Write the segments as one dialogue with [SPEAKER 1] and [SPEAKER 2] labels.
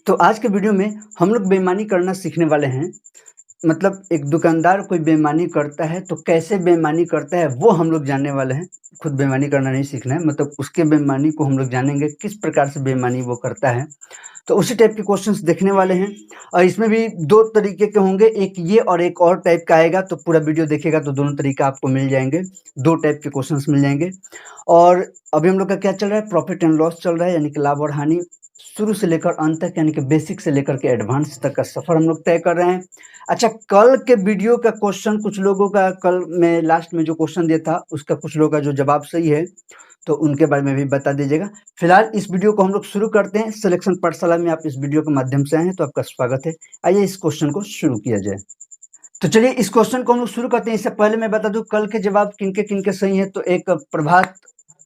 [SPEAKER 1] तो आज के वीडियो में हम लोग बेईमानी करना सीखने वाले हैं। मतलब एक दुकानदार कोई बेईमानी करता है तो कैसे बेईमानी करता है वो हम लोग जानने वाले हैं। खुद बेईमानी करना नहीं सीखना है, मतलब उसके बेईमानी को हम लोग जानेंगे किस प्रकार से बेईमानी वो करता है। तो उसी टाइप के क्वेश्चंस देखने वाले हैं और इसमें भी 2 तरीके के होंगे, एक ये और एक और टाइप का आएगा। तो पूरा वीडियो देखिएगा तो दोनों तरीका आपको मिल जाएँगे, 2 टाइप के क्वेश्चंस मिल जाएँगे। और अभी हम लोग का क्या चल रहा है, प्रॉफिट एंड लॉस चल रहा है, यानी कि लाभ और हानि शुरू से लेकर अंत तक, यानी कि बेसिक से लेकर के एडवांस तक का सफ़र हम लोग तय कर रहे हैं। अच्छा, कल के वीडियो का क्वेश्चन कुछ लोगों का, कल मैं लास्ट में जो क्वेश्चन दिया था उसका कुछ लोगों का जो जवाब सही है तो उनके बारे में भी बता दीजिएगा। फिलहाल इस वीडियो को हम लोग शुरू करते हैं। सिलेक्शन पाठशाला में आप इस वीडियो के माध्यम से आए हैं तो आपका स्वागत है। आइए इस क्वेश्चन को शुरू किया जाए। तो चलिए इस क्वेश्चन को हम लोग शुरू करते हैं। इससे पहले मैं बता दूं कल के जवाब किनके किनके सही हैं। तो एक प्रभात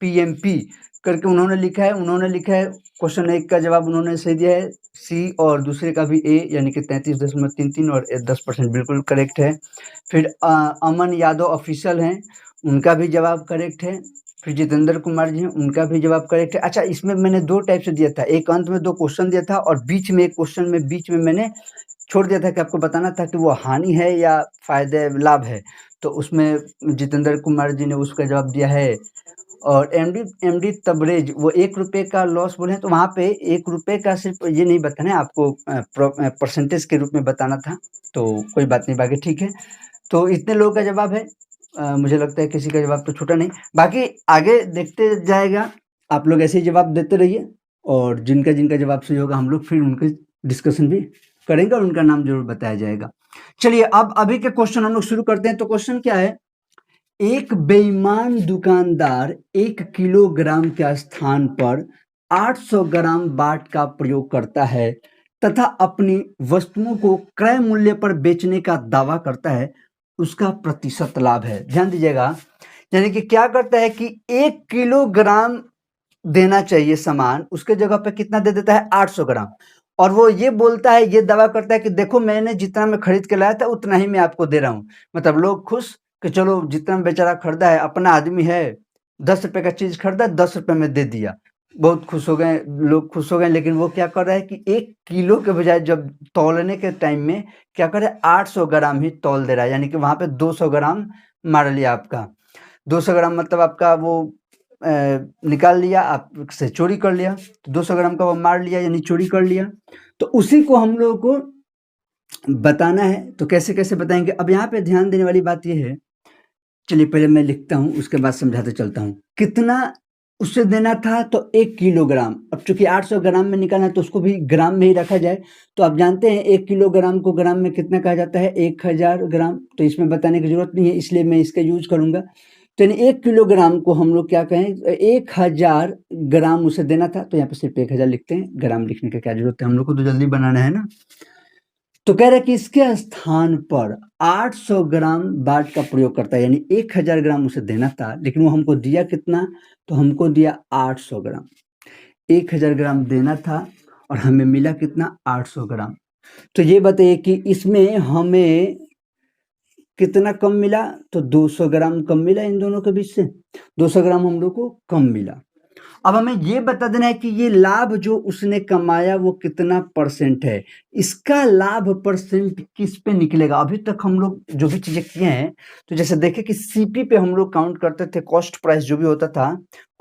[SPEAKER 1] पीएमपी करके उन्होंने लिखा है क्वेश्चन 1 का जवाब उन्होंने सही दिया है सी, और दूसरे का भी ए, यानी कि 33.33 और 10% बिल्कुल करेक्ट है। फिर अमन यादव ऑफिशियल हैं, उनका भी जवाब करेक्ट है। फिर जितेंद्र कुमार जी हैं, उनका भी जवाब करेक्ट है। अच्छा, इसमें मैंने 2 टाइप से दिया था, एक अंत में 2 क्वेश्चन दिया था और बीच में एक क्वेश्चन में बीच में मैंने छोड़ दिया था कि आपको बताना था कि वो हानि है या फ़ायदे लाभ है। तो उसमें जितेंद्र कुमार जी ने उसका जवाब दिया है। और एमडी तबरेज वो ₹1 का लॉस बोले हैं, तो वहाँ पे ₹1 का सिर्फ ये नहीं बताना है आपको, परसेंटेज के रूप में बताना था। तो कोई बात नहीं, बाकी ठीक है। तो इतने लोगों का जवाब है। मुझे लगता है किसी का जवाब तो छूटा नहीं। बाकी आगे देखते जाएगा, आप लोग ऐसे ही जवाब देते रहिए और जिनका जिनका जवाब सही होगा हम लोग फिर उनके डिस्कशन भी करेंगे और उनका नाम जरूर बताया जाएगा। चलिए अब अभी के क्वेश्चन हम लोग शुरू करते हैं। तो क्वेश्चन क्या है, एक बेईमान दुकानदार 1 किलोग्राम के स्थान पर 800 ग्राम बाट का प्रयोग करता है तथा अपनी वस्तुओं को क्रय मूल्य पर बेचने का दावा करता है, उसका प्रतिशत लाभ है। ध्यान दीजिएगा, यानी कि क्या करता है कि 1 किलोग्राम देना चाहिए सामान, उसके जगह पे कितना दे देता है, 800 ग्राम। और वो ये बोलता है, ये दावा करता है कि देखो मैंने जितना मैं खरीद के लाया था उतना ही मैं आपको दे रहा हूँ। मतलब लोग खुश कि चलो जितना बेचारा खरीदा है, अपना आदमी है, ₹10 का चीज खरीदा, ₹10 में दे दिया, बहुत खुश हो गए, लोग खुश हो गए। लेकिन वो क्या कर रहा है कि 1 किलो के बजाय जब तौलने के टाइम में क्या करे, 800 ग्राम ही तौल दे रहा है, यानी कि वहां पे 200 ग्राम मार लिया आपका। 200 ग्राम मतलब आपका वो निकाल लिया, आपसे चोरी कर लिया। तो 200 ग्राम का वो मार लिया यानी चोरी कर लिया। तो उसी को हम लोगों को बताना है। तो कैसे कैसे बताएंगे, अब यहाँ पे ध्यान देने वाली बात ये है, चलिए पहले मैं लिखता हूँ उसके बाद समझाते चलता हूँ। कितना उससे देना था, तो 1 किलोग्राम। अब चूंकि 800 ग्राम में निकालना है तो उसको भी ग्राम में ही रखा जाए। तो आप जानते हैं 1 किलोग्राम को ग्राम में कितना कहा जाता है, 1000 ग्राम। तो इसमें बताने की जरूरत नहीं है, इसलिए मैं इसका यूज करूंगा। तो यानी 1 किलोग्राम को हम लोग क्या कहें, 1000 ग्राम उसे देना था, तो यहाँ पे सिर्फ 1000 लिखते हैं, ग्राम लिखने की क्या जरूरत है, हम लोग को तो जल्दी बनाना है ना। तो कह रहे कि इसके स्थान पर 800 ग्राम बाट का प्रयोग करता है, यानी 1000 ग्राम उसे देना था, लेकिन वो हमको दिया कितना, तो हमको दिया 800 ग्राम। 1000 ग्राम देना था और हमें मिला कितना, 800 ग्राम। तो ये बताइए कि इसमें हमें कितना कम मिला, तो 200 ग्राम कम मिला इन दोनों के बीच से, 200 ग्राम हम लोग को कम मिला। अब हमें ये बता देना है कि ये लाभ जो उसने कमाया वो कितना परसेंट है। इसका लाभ परसेंट किस पे निकलेगा, अभी तक हम लोग जो भी चीजें किए हैं, तो जैसे देखे कि सीपी पे हम लोग काउंट करते थे, कॉस्ट प्राइस जो भी होता था,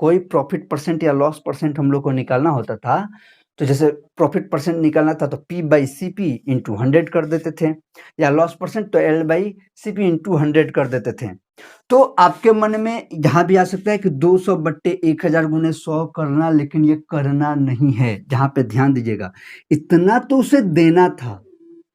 [SPEAKER 1] कोई प्रॉफिट परसेंट या लॉस परसेंट हम लोग को निकालना होता था। तो जैसे प्रॉफिट परसेंट निकालना था तो P/CP इंटू 100 कर देते थे, या लॉस परसेंट तो L/CP इंटू 100 कर देते थे। तो आपके मन में यहाँ भी आ सकता है कि 200/1000 गुने 100 करना, लेकिन ये करना नहीं है। जहाँ पे ध्यान दीजिएगा, इतना तो उसे देना था,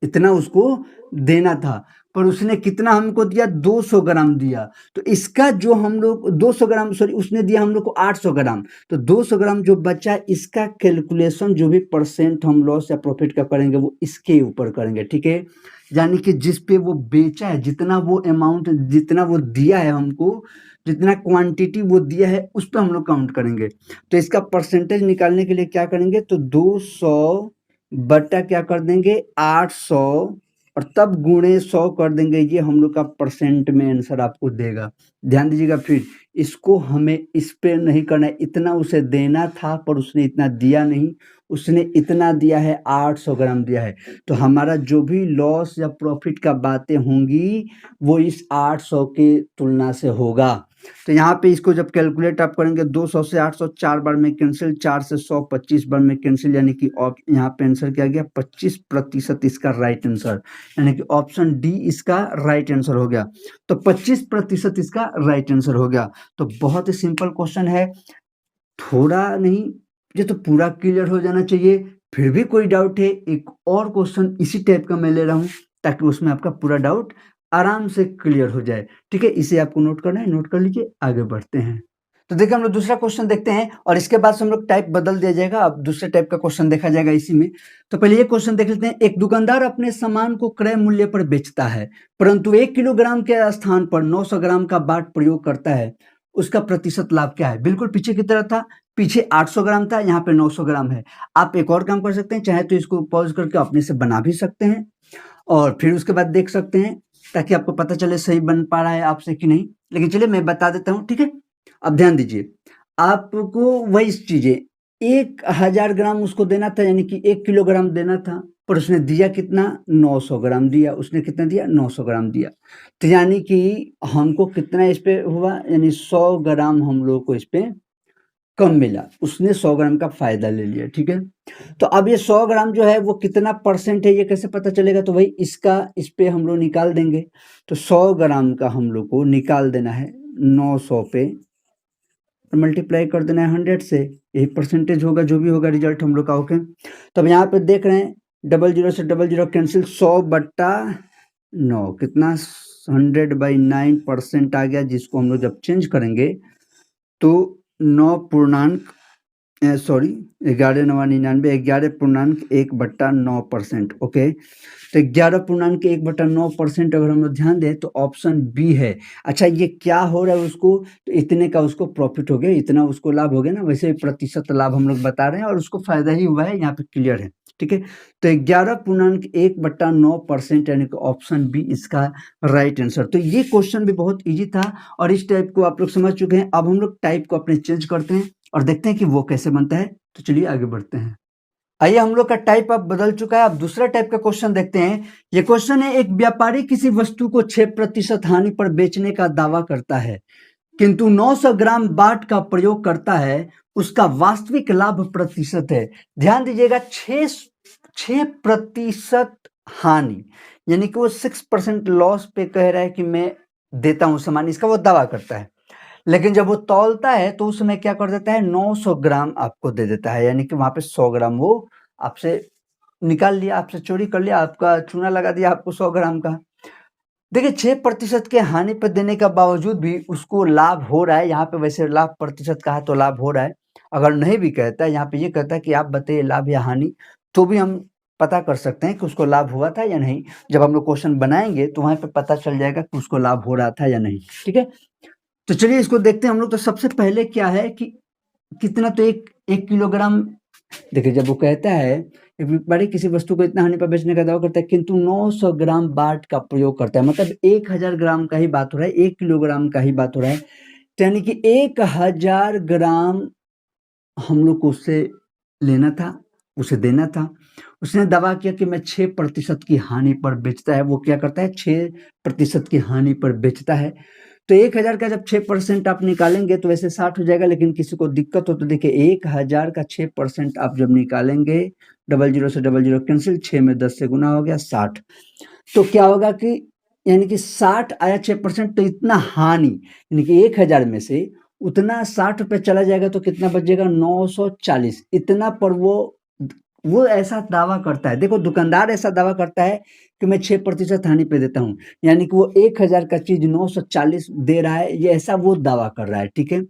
[SPEAKER 1] इतना उसको देना था, पर उसने कितना हमको दिया, 200 ग्राम दिया। तो इसका जो हम लोग 200 ग्राम, सॉरी उसने दिया हम लोग को 800 ग्राम, तो 200 ग्राम जो बचा, इसका कैलकुलेशन जो भी परसेंट हम लॉस या प्रॉफिट का करेंगे वो इसके ऊपर करेंगे, ठीक है। यानी कि जिस पे वो बेचा है, जितना वो अमाउंट, जितना वो दिया है हमको, जितना क्वांटिटी वो दिया है, उस पर हम लोग काउंट करेंगे। तो इसका परसेंटेज निकालने के लिए क्या करेंगे, तो 200 बटा क्या कर देंगे, 800, और तब गुणे 100 कर देंगे। ये हम लोग का परसेंट में आंसर आपको देगा। ध्यान दीजिएगा, फिर इसको हमें इस पे नहीं करना है, इतना उसे देना था पर उसने इतना दिया नहीं, उसने इतना दिया है, 800 ग्राम दिया है, तो हमारा जो भी लॉस या प्रॉफिट का बातें होंगी वो इस 800 की तुलना से होगा। तो यहाँ पे इसको जब कैलकुलेट आप करेंगे 200 से 800 4 बार में कैंसिल, 4 से 100 25 बार में कैंसिल, यानी कि यहाँ पे आंसर क्या गया 25% इसका राइट आंसर, यानी कि ऑप्शन डी इसका राइट आंसर हो गया। तो 25% इसका राइट आंसर हो गया। तो बहुत ही सिंपल क्वेश्चन है, थोड़ा नहीं, ये तो पूरा क्लियर हो जाना चाहिए। फिर भी कोई डाउट है, एक और क्वेश्चन इसी टाइप का मैं ले रहा हूँ ताकि उसमें आपका पूरा डाउट आराम से क्लियर हो जाए। ठीक है, इसे आपको नोट करना है, नोट कर लीजिए, आगे बढ़ते हैं। तो देखिए हम लोग दूसरा क्वेश्चन देखते हैं और इसके बाद से हम लोग टाइप बदल दिया जाएगा, अब दूसरे टाइप का क्वेश्चन देखा जाएगा इसी में। तो पहले ये क्वेश्चन देख लेते हैं। एक दुकानदार अपने सामान को क्रय मूल्य पर बेचता है, परंतु 1 किलोग्राम के स्थान पर 900 ग्राम का बाट प्रयोग करता है, उसका प्रतिशत लाभ क्या है? बिल्कुल पीछे की तरह था, पीछे 800 ग्राम था, यहाँ पे 900 ग्राम है। आप एक और काम कर सकते हैं, चाहे तो इसको पॉज करके अपने से बना भी सकते हैं और फिर उसके बाद देख सकते हैं, ताकि आपको पता चले सही बन पा रहा है आपसे कि नहीं। लेकिन चलिए मैं बता देता हूँ, ठीक है। अब ध्यान दीजिए, आपको वही चीजें 1000 ग्राम उसको देना था, यानी कि 1 किलोग्राम देना था, पर उसने दिया कितना? 900 ग्राम दिया। उसने कितना दिया? 900 ग्राम दिया। तो यानी कि हमको कितना इस पे हुआ, यानी 100 ग्राम हम लोग को इस पे कम मिला। उसने 100 ग्राम का फायदा ले लिया, ठीक है। तो अब ये 100 ग्राम जो है वो कितना परसेंट है, ये कैसे पता चलेगा? तो भाई इसका इस पे हम लोग निकाल देंगे। तो 100 ग्राम का हम लोग को निकाल देना है 900 पे, मल्टीप्लाई कर देना है 100 से, यही परसेंटेज होगा, जो भी होगा रिजल्ट हम लोग का। ओके, तो अब यहाँ पे देख रहे हैं 00 से 00 कैंसिल, 100/9 कितना? 100/9% आ गया, जिसको हम लोग जब चेंज करेंगे तो 11.99%। ओके, तो 11.1/9% अगर हम लोग ध्यान दें तो ऑप्शन बी है। अच्छा, ये क्या हो रहा है उसको? तो इतने का उसको प्रॉफिट हो गया, इतना उसको लाभ हो गया ना, वैसे ही प्रतिशत लाभ हम लोग बता रहे हैं और उसको फायदा ही हुआ है, यहाँ पे क्लियर है, ठीक है। तो 11.1/9%, यानी कि ऑप्शन बी इसका राइट आंसर। तो ये क्वेश्चन भी बहुत ईजी था और इस टाइप को आप लोग समझ चुके हैं। अब हम लोग टाइप को अपने चेंज करते हैं और देखते हैं कि वो कैसे बनता है। तो चलिए आगे बढ़ते हैं। आइए, हम लोग का टाइप अब बदल चुका है, अब दूसरा टाइप का क्वेश्चन देखते हैं। ये क्वेश्चन है, एक व्यापारी किसी वस्तु को 6% हानि पर बेचने का दावा करता है, किंतु 900 ग्राम बाट का प्रयोग करता है, उसका वास्तविक लाभ प्रतिशत है। ध्यान दीजिएगा, 6% हानि, यानी कि वो 6% लॉस पे कह रहा है कि मैं देता हूं सामान, इसका वो दावा करता है। लेकिन जब वो तौलता है तो उस समय क्या कर देता है? 900 ग्राम आपको दे देता है, यानी कि वहां पे 100 ग्राम वो आपसे निकाल लिया, आपसे चोरी कर लिया, आपका चूना लगा दिया आपको 100 ग्राम का। देखिए, 6% के हानि पर देने का बावजूद भी उसको लाभ हो रहा है। यहाँ पे वैसे लाभ प्रतिशत कहा तो लाभ हो रहा है, अगर नहीं भी कहता है, यहाँ पे ये कहता है कि आप बताइए लाभ या हानि, तो भी हम पता कर सकते हैं कि उसको लाभ हुआ था या नहीं। जब हम लोग क्वेश्चन बनाएंगे तो वहां पे पता चल जाएगा कि उसको लाभ हो रहा था या नहीं, ठीक है। तो चलिए इसको देखते हैं हम लोग। तो सबसे पहले क्या है कि कितना, तो एक किलोग्राम। देखिए, जब वो कहता है एक व्यापारी किसी वस्तु को इतना हानि पर बेचने का दावा करता है, किंतु 900 ग्राम बाट का प्रयोग करता है, मतलब 1000 ग्राम का ही बात हो रहा है, 1 किलोग्राम का ही बात हो रहा है। तो यानी कि 1000 ग्राम हम लोग को उससे लेना था, उसे देना था। उसने दावा किया कि मैं 6% की हानि पर बेचता है। वो क्या करता है? 6% की हानि पर बेचता है। तो 1000 का जब 6% आप निकालेंगे तो वैसे 60 हो जाएगा, लेकिन किसी को दिक्कत हो तो देखिए 1000 का 6% आप जब निकालेंगे, 00 से 00 कैंसिल, 6 में 10 से गुना हो गया 60। तो क्या होगा कि यानी कि 60 आया 6%, तो इतना हानि, यानी कि 1000 में से उतना 60 रुपये चला जाएगा तो कितना बचेगा? 940। इतना पर वो ऐसा दावा करता है। देखो, दुकानदार ऐसा दावा करता है कि मैं 6% हानि पे देता हूँ, यानी कि वो 1000 का चीज 940 दे रहा है, ये ऐसा वो दावा कर रहा है, ठीक है।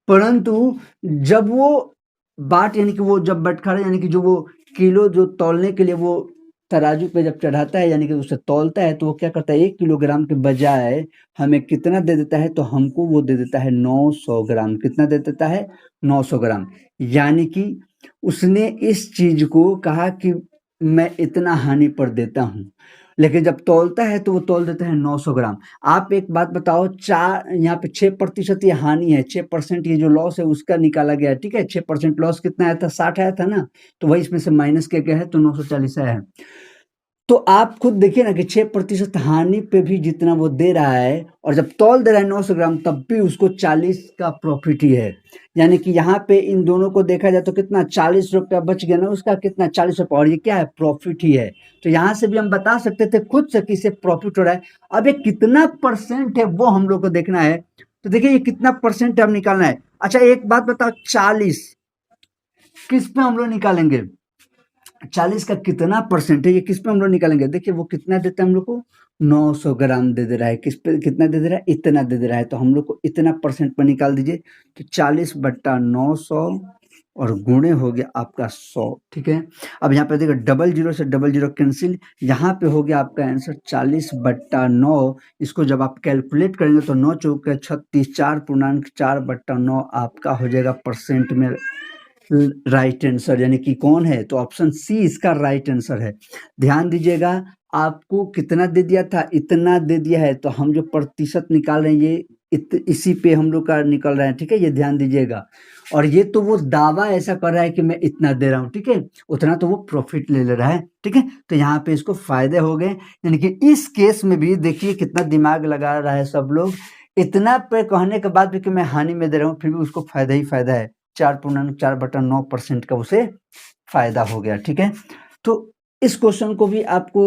[SPEAKER 1] परंतु जब वो बाट, यानी कि वो जब बटखरा, यानी कि जो वो किलो जो तौलने के लिए वो तराजू पे जब चढ़ाता है, यानी कि उसे तौलता है, तो वो क्या करता है? 1 किलोग्राम के बजाय हमें कितना दे देता है? तो हमको वो दे देता है 900 ग्राम। कितना दे देता है? 900 ग्राम। यानी कि उसने इस चीज को कहा कि मैं इतना हानि पर देता हूँ, लेकिन जब तौलता है तो वो तौल देता है 900 ग्राम। आप एक बात बताओ, यहाँ पे 6% ये हानि है, 6% ये जो लॉस है उसका निकाला गया है, ठीक है? 6% लॉस कितना आया था? 60 आया था ना, तो वही इसमें से माइनस किया गया है, तो 940 आया है। तो आप खुद देखिए ना कि 6% हानि पे भी जितना वो दे रहा है, और जब तौल दे रहा है 900 ग्राम, तब भी उसको 40 का प्रॉफिट ही है। यानी कि यहाँ पे इन दोनों को देखा जाए तो कितना 40 रुपया बच गया ना उसका, कितना 40 रुपया, और ये क्या है? प्रॉफिट ही है। तो यहाँ से भी हम बता सकते थे खुद से कि इससे प्रॉफिट हो रहा है। अब ये कितना परसेंट है वो हम लोग को देखना है। तो देखिए ये कितना परसेंट है, हम निकालना है। अच्छा एक बात बताओ, 40 किस पे हम लोग निकालेंगे? 40 का कितना परसेंट है, ये किस पे हम लोग निकालेंगे? देखिए वो कितना देता है हम लोग को, 900 ग्राम दे दे रहा है। किस पे कितना दे दे रहा है? इतना दे दे रहा है। तो हम लोग को इतना परसेंट पर निकाल दीजिए। तो 40/900 और गुणे हो गया आपका 100, ठीक है? अब यहाँ पे देखो डबल जीरो से डबल जीरो कैंसिल, यहाँ पे हो गया आपका आंसर 40/9। इसको जब आप कैलकुलेट करेंगे तो 9 चौके 36, 4.4/9 आपका हो जाएगा परसेंट में राइट आंसर। यानी कि कौन है? तो ऑप्शन सी इसका राइट आंसर है। ध्यान दीजिएगा, आपको कितना दे दिया था? इतना दे दिया है। तो हम जो प्रतिशत निकाल रहे हैं ये इसी पे हम लोग का निकल रहा है, ठीक है? ये ध्यान दीजिएगा। और ये तो वो दावा ऐसा कर रहा है कि मैं इतना दे रहा हूँ, ठीक है? उतना तो वो प्रॉफिट ले रहा है, ठीक है? तो यहाँ पे इसको फायदे हो गए। यानी कि इस केस में भी देखिए कितना दिमाग लगा रहा है सब लोग। इतना पे कहने के बाद भी कि मैं हानि में दे रहा हूँ, फिर भी उसको फायदा ही फायदा है। 4.4/9% का उसे फायदा हो गया, ठीक है? तो इस क्वेश्चन को भी आपको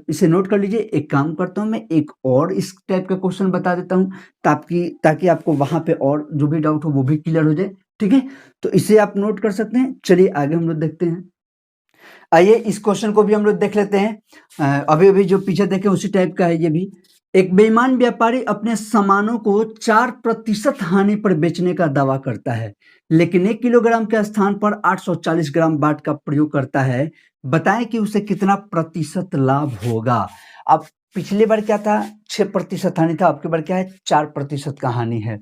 [SPEAKER 1] इसे नोट कर लीजिए। एक काम करता हूँ, मैं एक और इस टाइप का क्वेश्चन बता देता हूँ, ताकि आपको वहां पे और जो भी डाउट हो वो भी क्लियर हो जाए, ठीक है? तो इसे आप नोट कर सकते हैं। चलिए आगे हम लोग देखते हैं। आइए इस क्वेश्चन को भी हम लोग देख लेते हैं। अभी अभी जो पीछे देखे उसी टाइप का है ये भी। एक बेईमान व्यापारी अपने सामानों को 4% हानि पर बेचने का दावा करता है, लेकिन 1 किलोग्राम के स्थान पर 840 ग्राम बाट का प्रयोग करता है। बताएं कि उसे कितना प्रतिशत लाभ होगा। अब पिछली बार क्या था? 6% हानि था। अब की बार क्या है? 4% का हानि है।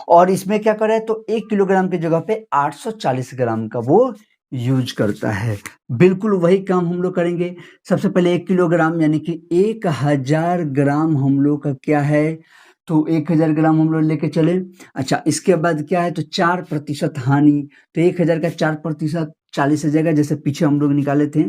[SPEAKER 1] और इसमें क्या करे तो 1 किलोग्राम की जगह पे 840 ग्राम का वो यूज करता है। बिल्कुल वही काम हम लोग करेंगे। सबसे पहले 1 किलोग्राम यानी कि 1000 ग्राम हम लोग का क्या है? तो 1000 ग्राम हम लोग लेके चले। अच्छा इसके बाद क्या है? तो 4% हानि। तो 1000 का 4% 40 हो जाएगा, जैसे पीछे हम लोग निकाले थे।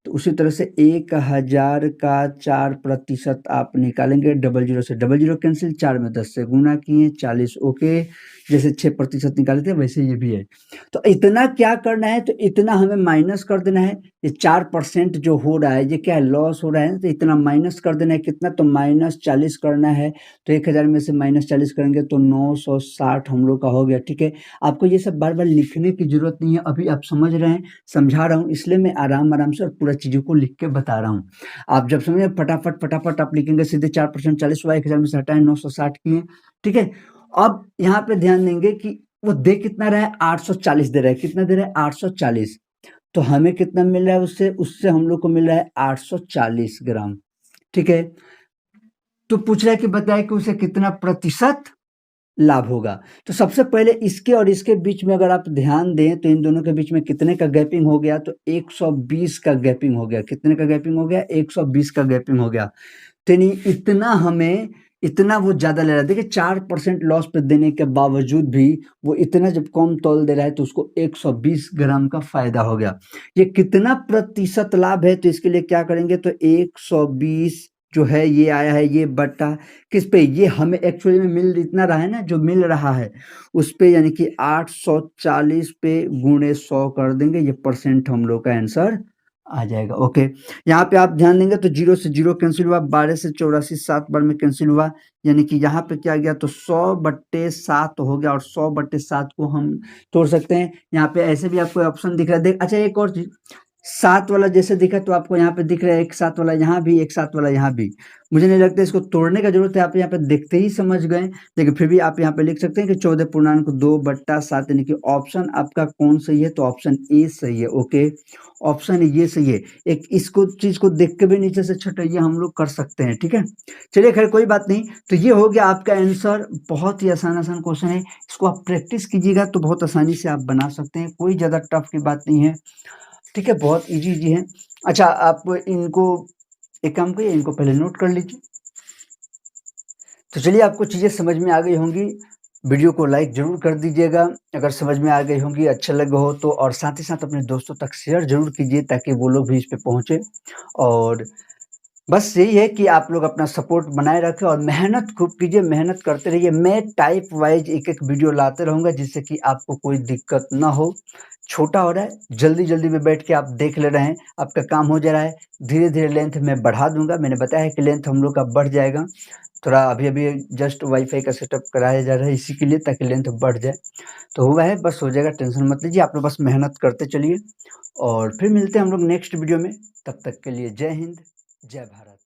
[SPEAKER 1] तो उसी तरह से 1000 का 4% आप निकालेंगे। डबल जीरो से डबल जीरो कैंसिल, 4 में 10 से गुना किए, 40 ओके। जैसे 6% निकाले थे वैसे ये भी है। तो इतना क्या करना है? तो इतना हमें माइनस कर देना है। ये 4% जो हो रहा है ये क्या है? लॉस हो रहा है। तो इतना माइनस कर देना है। कितना? तो -40 करना है। तो 1000 में से -40 करेंगे तो 960 हम लोग का हो गया, ठीक है? आपको ये सब बार बार लिखने की जरूरत नहीं है। अभी आप समझ रहे हैं, समझा रहा हूँ, इसलिए मैं आराम आराम से और पूरा चीजों को लिख के बता रहा हूँ। आप जब समझे फटाफट फटाफट आप लिखेंगे सीधे 4% 40 हुआ, 1000 में से हटाए 960 किए, ठीक है? अब यहाँ पे ध्यान देंगे कि वो दे कितना रहा है? 840 दे रहा है। कितना दे रहा है? 840। तो हमें कितना मिल रहा है उससे? उससे हम लोग को मिल रहा है 840 ग्राम, ठीक है? तो पूछ रहा है कि बताए कि उसे कितना प्रतिशत लाभ होगा। तो सबसे पहले इसके और इसके बीच में अगर आप ध्यान दें तो इन दोनों के बीच में कितने का गैपिंग हो गया? तो 120 का गैपिंग हो गया। कितने का गैपिंग हो गया? 120 का गैपिंग हो गया। तो नहीं इतना हमें, इतना वो ज्यादा ले रहा है। देखिए 4% लॉस पे देने के बावजूद भी वो इतना जब कम तौल दे रहा है तो उसको 120 ग्राम का फायदा हो गया। ये कितना प्रतिशत लाभ है? तो इसके लिए क्या करेंगे? तो 120 जो है ये आया है, ये बटा किस पे? ये हमें एक्चुअली में मिल इतना रहा है ना, जो मिल रहा है उस पे, यानी कि 840 पे गुणे 100 कर देंगे। ये परसेंट हम लोग का आंसर आ जाएगा, ओके। यहाँ पे आप ध्यान देंगे तो 0 से 0 कैंसिल हुआ, 12 से 84 7 बार में कैंसिल हुआ, यानी कि यहाँ पे क्या गया? तो 100/7 हो गया। और 100/7 को हम तोड़ सकते हैं। यहाँ पे ऐसे भी आपको ऑप्शन दिख रहा है। देख अच्छा एक और चीज, 7 वाला जैसे दिखा तो आपको यहाँ पे दिख रहा है, एक 7 वाला यहाँ भी, एक 7 वाला यहाँ भी। मुझे नहीं लगता इसको तोड़ने का जरूरत है, आप यहाँ पे देखते ही समझ गए। लेकिन फिर भी आप यहाँ पे लिख सकते हैं कि 14.2/7, यानी कि ऑप्शन आपका कौन सही है? तो ऑप्शन ए सही है, ओके। ऑप्शन ये सही है। एक इसको चीज को देख के भी नीचे से छटाइए, हम लोग कर सकते हैं, ठीक है? चलिए खैर कोई बात नहीं। तो ये हो गया आपका आंसर। बहुत ही आसान आसान क्वेश्चन है, इसको आप प्रैक्टिस कीजिएगा तो बहुत आसानी से आप बना सकते हैं। कोई ज्यादा टफ की बात नहीं है, ठीक है? बहुत इजी है। अच्छा, आप इनको एक काम करिए, इनको पहले नोट कर लीजिए। तो चलिए, आपको चीज़ें समझ में आ गई होंगी। वीडियो को लाइक ज़रूर कर दीजिएगा अगर समझ में आ गई होंगी, अच्छा लगा हो तो, और साथ ही साथ अपने दोस्तों तक शेयर ज़रूर कीजिए ताकि वो लोग भी इस पे पहुँचे। और बस यही है कि आप लोग अपना सपोर्ट बनाए रखें और मेहनत खूब कीजिए, मेहनत करते रहिए। मैं टाइप वाइज़ एक-एक वीडियो लाते रहूँगा जिससे कि आपको कोई दिक्कत ना हो। छोटा हो रहा है, जल्दी-जल्दी में बैठ के आप देख ले रहे हैं, आपका काम हो जा रहा है। धीरे-धीरे लेंथ मैं बढ़ा दूँगा, मैंने बताया है कि लेंथ हम लोग का बढ़ जाएगा। थोड़ा अभी-अभी जस्ट वाईफ़ाई का सेटअप कराया जा रहा है इसी के लिए, ताकि लेंथ बढ़ जाए। तो हुआ है, बस हो जाएगा, टेंशन मत लीजिए। आप लोग बस मेहनत करते चलिए और फिर मिलते हैं हम लोग नेक्स्ट वीडियो में। तब तक के लिए जय हिंद, जय भारत।